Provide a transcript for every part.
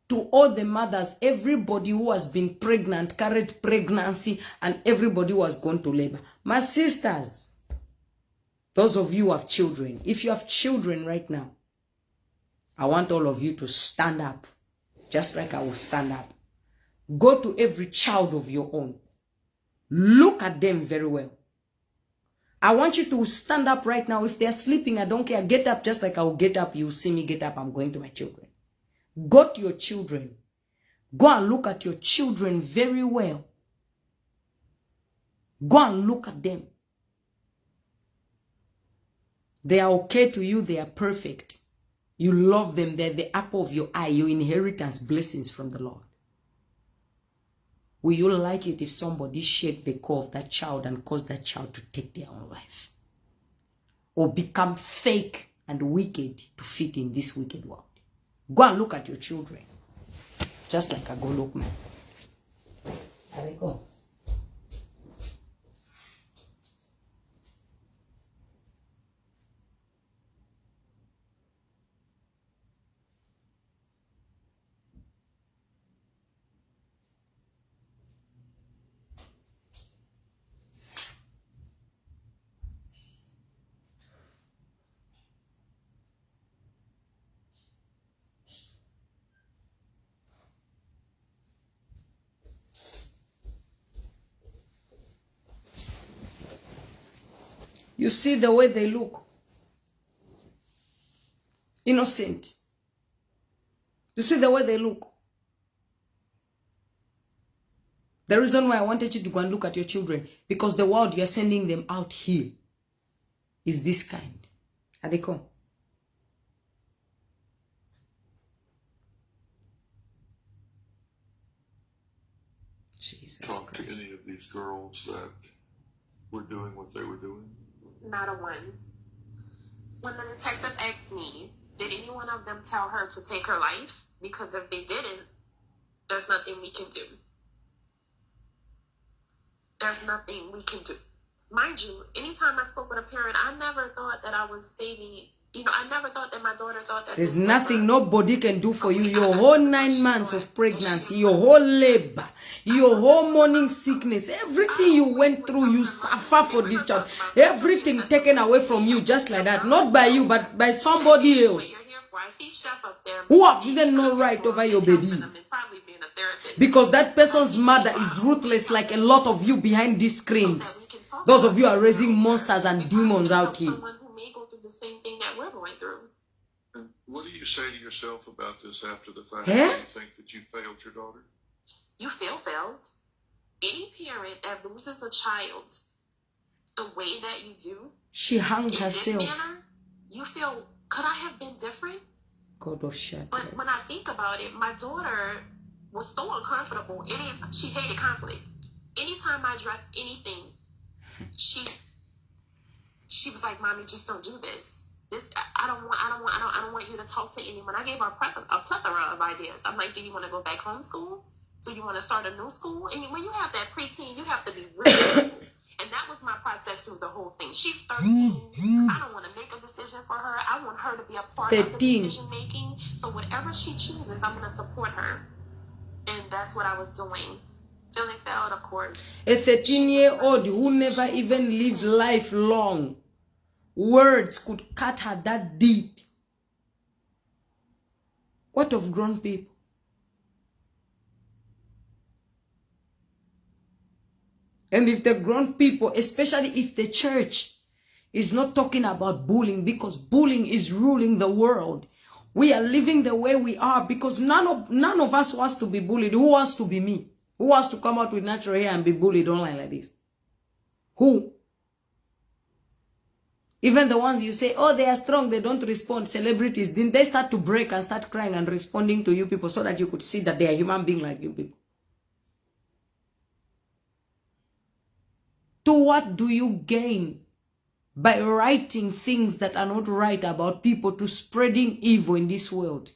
to all the mothers, everybody who has been pregnant, carried pregnancy, and everybody who has gone to labor. My sisters, those of you who have children, if you have children right now, I want all of you to stand up, just like I will stand up. Go to every child of your own. Look at them very well. I want you to stand up right now. If they're sleeping, I don't care. Get up just like I will get up. You see me get up. I'm going to my children. Go to your children. Go and look at your children very well. Go and look at them. They are okay to you. They are perfect. You love them. They're the apple of your eye. Your inheritance, blessings from the Lord. Will you like it if somebody shake the core of that child and cause that child to take their own life? Or become fake and wicked to fit in this wicked world? Go and look at your children. Just like I go look, man. There we go. You see the way they look. Innocent. You see the way they look. The reason why I wanted you to go and look at your children, because the world you're sending them out here is this kind. Adeko. Jesus Talk Christ. to any of these girls that were doing what they were doing? Not a one. When the detective asked me, did any one of them tell her to take her life? Because if they didn't, there's nothing we can do. There's nothing we can do. Mind you, anytime I spoke with a parent, I never thought that I was saving, I never thought that my daughter thought that there's nothing nobody can do for you. Your whole 9 months of pregnancy, your whole labor, your whole morning sickness, everything you went through, you suffer for this child. Everything taken away from you just like that. Not by you, but by somebody else. Who have even no right over your baby. Because that person's mother is ruthless like a lot of you behind these screens. Those of you are raising monsters and demons out here. Same thing that we're going through. What do you say to yourself about this after the fact? Eh? Do you think that you failed your daughter? You feel failed. Any parent that loses a child the way that you do, She hung in this herself. manner, you feel, could I have been different? God of shadow. But when I think about it, my daughter was so uncomfortable. She hated conflict. Anytime I addressed anything, she was like, "Mommy, just don't do this. I don't want you to talk to anyone." I gave her a plethora of ideas. I'm like, "Do you want to go back home school? Do you want to start a new school?" And when you have that preteen, you have to be really careful. And that was my process through the whole thing. She's 13. I don't want to make a decision for her. I want her to be a part of the 13. decision making. So whatever she chooses, I'm going to support her. And that's what I was doing. Feeling failed, of course. A 13-year-old who never even lived life long. Words could cut her that deep. What of grown people? And if the grown people, especially if the church is not talking about bullying, because bullying is ruling the world. We are living the way we are because none of us wants to be bullied. Who wants to be me? Who wants to come out with natural hair and be bullied online like this? Who? Even the ones you say, oh, they are strong, they don't respond. Celebrities, didn't they start to break and start crying and responding to you people so that you could see that they are human beings like you people? To what do you gain by writing things that are not right about people, to spreading evil in this world?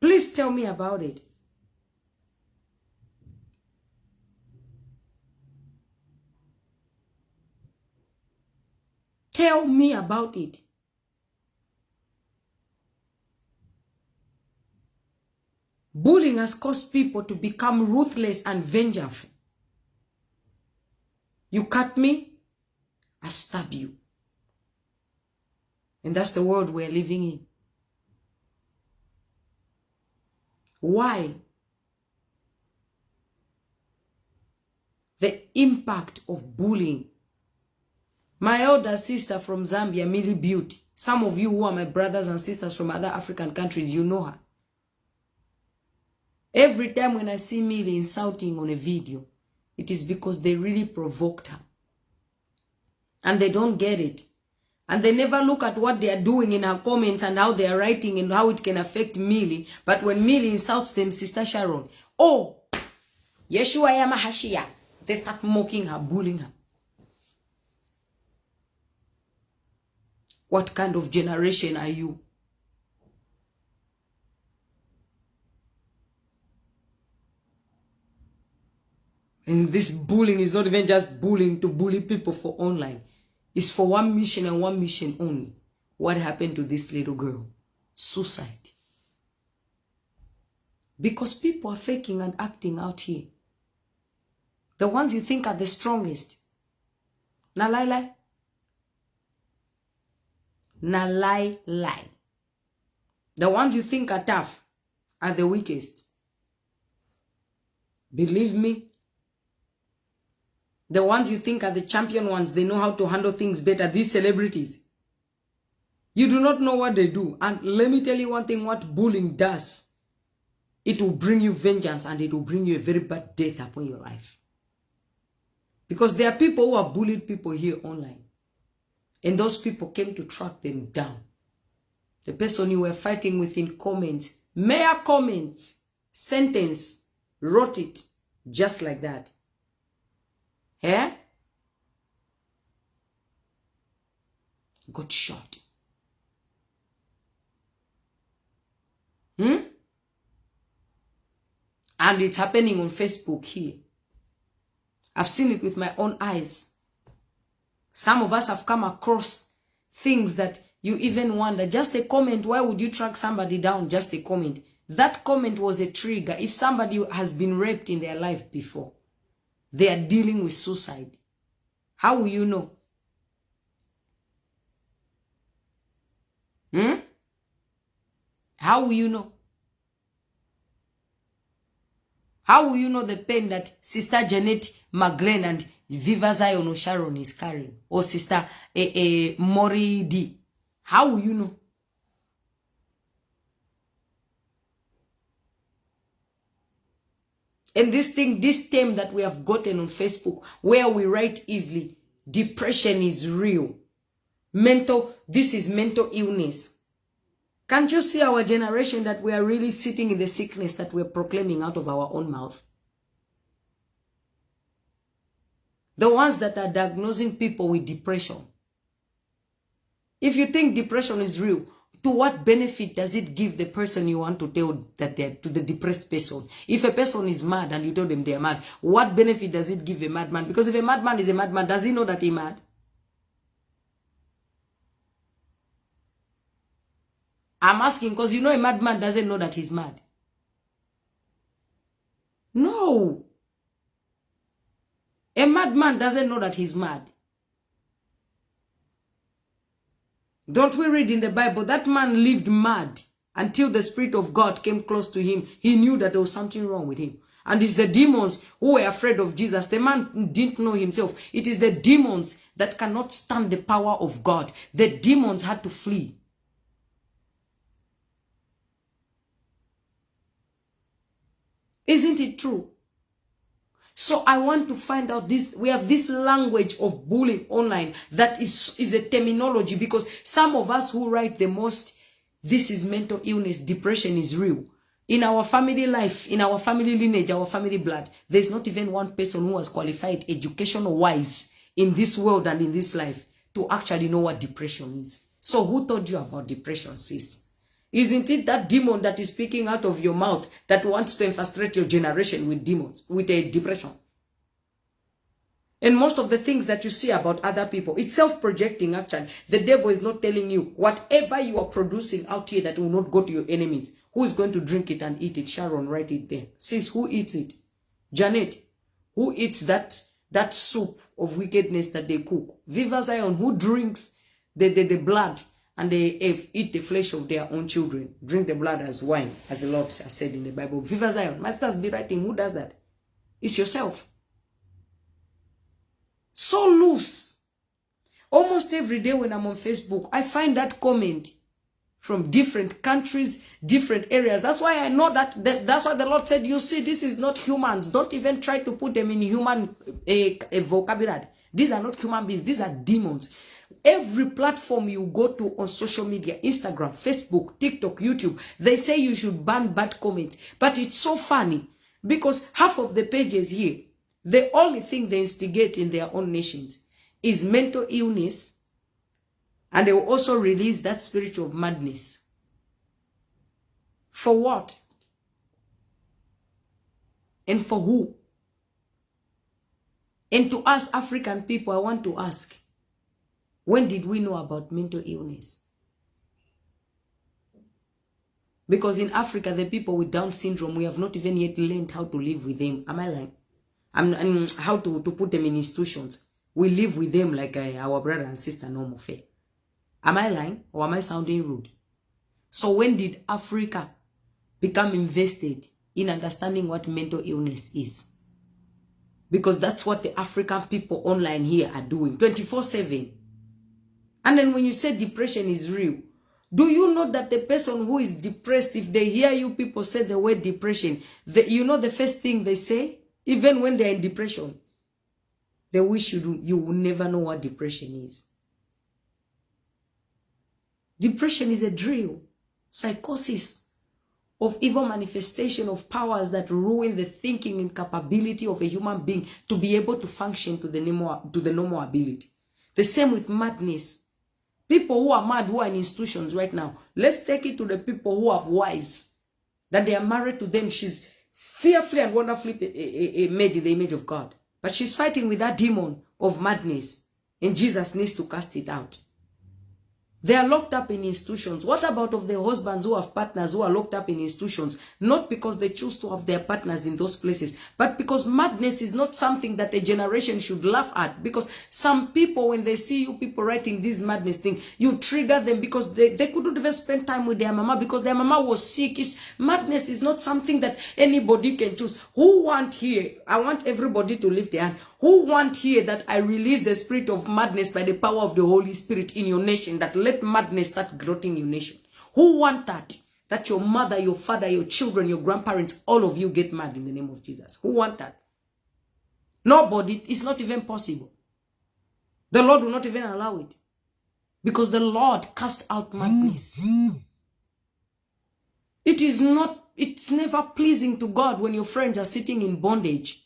Please tell me about it. Tell me about it. Bullying has caused people to become ruthless and vengeful. You cut me, I stab you. And that's the world we're living in. Why? The impact of bullying. My elder sister from Zambia, Millie Beauty. Some of you who are my brothers and sisters from other African countries, you know her. Every time when I see Millie insulting on a video, it is because they really provoked her. And they don't get it. And they never look at what they are doing in her comments and how they are writing and how it can affect Millie. But when Millie insults them, Sister Sharon, oh, Yeshua Yamahashia, they start mocking her, bullying her. What kind of generation are you? And this bullying is not even just bullying to bully people for online. It's for one mission and one mission only. What happened to this little girl? Suicide. Because people are faking and acting out here. The ones you think are the strongest. Na lie lie. Na lie lie. The ones you think are tough are the weakest. Believe me. The ones you think are the champion ones, they know how to handle things better. These celebrities. You do not know what they do. And let me tell you one thing, what bullying does. It will bring you vengeance and it will bring you a very bad death upon your life. Because there are people who have bullied people here online. And those people came to track them down. The person you were fighting with in comments, mere comments, sentence, wrote it just like that. Yeah? Got shot. And it's happening on Facebook here. I've seen it with my own eyes. Some of us have come across things that you even wonder. Just a comment, why would you track somebody down? Just a comment. That comment was a trigger. If somebody has been raped in their life before, they are dealing with suicide. How will you know? How will you know? How will you know the pain that Sister Janet McGlenn and Viva Zion Sharon is carrying? Or Sister Mori D? How will you know? And this term that we have gotten on Facebook, where we write easily, depression is real. This is mental illness. Can't you see our generation that we are really sitting in the sickness that we're proclaiming out of our own mouth? The ones that are diagnosing people with depression. If you think depression is real, to what benefit does it give the person you want to tell that they're to the depressed person? If a person is mad and you tell them they're mad, what benefit does it give a madman? Because if a madman is a madman, does he know that he's mad? I'm asking because you know a madman doesn't know that he's mad. No. A madman doesn't know that he's mad. Don't we read in the Bible that man lived mad until the Spirit of God came close to him? He knew that there was something wrong with him. And it's the demons who were afraid of Jesus. The man didn't know himself. It is the demons that cannot stand the power of God. The demons had to flee. Isn't it true? So I want to find out this. We have this language of bullying online that is a terminology, because some of us who write the most, this is mental illness, depression is real. In our family life, in our family lineage, our family blood, there's not even one person who has qualified educational wise in this world and in this life to actually know what depression is. So who told you about depression, sis? Isn't it that demon that is speaking out of your mouth that wants to infiltrate your generation with demons, with a depression? And most of the things that you see about other people, it's self-projecting actually. The devil is not telling you whatever you are producing out here that will not go to your enemies. Who is going to drink it and eat it? Sharon, write it there. Sis, who eats it? Janet, who eats that soup of wickedness that they cook? Viva Zion, who drinks the blood and they eat the flesh of their own children? Drink the blood as wine, as the Lord has said in the Bible. Viva Zion, masters be writing, who does that? It's yourself. So loose. Almost every day when I'm on Facebook, I find that comment from different countries, different areas. That's why I know that's why the Lord said, you see, this is not humans. Don't even try to put them in human vocabulary. These are not human beings. These are demons. Every platform you go to on social media, Instagram, Facebook, TikTok, YouTube, they say you should ban bad comments. But it's so funny because half of the pages here, the only thing they instigate in their own nations is mental illness, and they will also release that spirit of madness. For what? And for who? And to us African people, I want to ask, when did we know about mental illness? Because in Africa, the people with Down syndrome, we have not even yet learned how to live with them. Am I lying? And how to put them in institutions. We live with them like our brother and sister normal fare. Am I lying or am I sounding rude? So when did Africa become invested in understanding what mental illness is? Because that's what the African people online here are doing 24/7. And then when you say depression is real, do you know that the person who is depressed, if they hear you people say the word depression, you know the first thing they say? Even when they're in depression, they wish you will never know what depression is. Depression is a drill, psychosis of evil manifestation of powers that ruin the thinking and capability of a human being to be able to function to the normal ability. The same with madness. People who are mad, who are in institutions right now, let's take it to the people who have wives, that they are married to them. She's fearfully and wonderfully made in the image of God. But she's fighting with that demon of madness. And Jesus needs to cast it out. They are locked up in institutions. What about of the husbands who have partners who are locked up in institutions? Not because they choose to have their partners in those places, but because madness is not something that a generation should laugh at. Because some people, when they see you people writing this madness thing, you trigger them because they couldn't even spend time with their mama because their mama was sick. Madness is not something that anybody can choose. Who want here? I want everybody to lift their hand. Who want here that I release the spirit of madness by the power of the Holy Spirit in your nation, that let madness start growing in your nation? Who want that? That your mother, your father, your children, your grandparents, all of you get mad in the name of Jesus. Who want that? Nobody. It's not even possible. The Lord will not even allow it. Because the Lord cast out madness. It's never pleasing to God when your friends are sitting in bondage.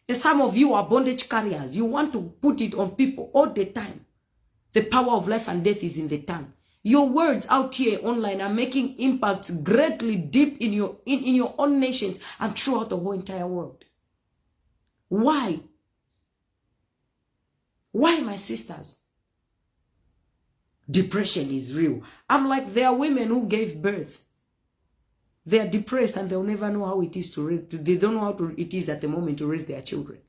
And some of you are bondage carriers. You want to put it on people all the time. The power of life and death is in the tongue. Your words out here online are making impacts greatly deep in your own nations and throughout the whole entire world. Why? Why, my sisters? Depression is real. I'm like, there are women who gave birth. They are depressed and they'll never know how it is to raise. They don't know how it is at the moment to raise their children.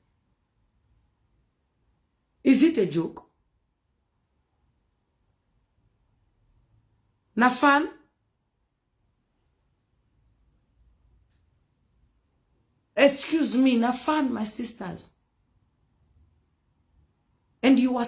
Is it a joke? Nafan? Excuse me, Nafan, my sisters. And you are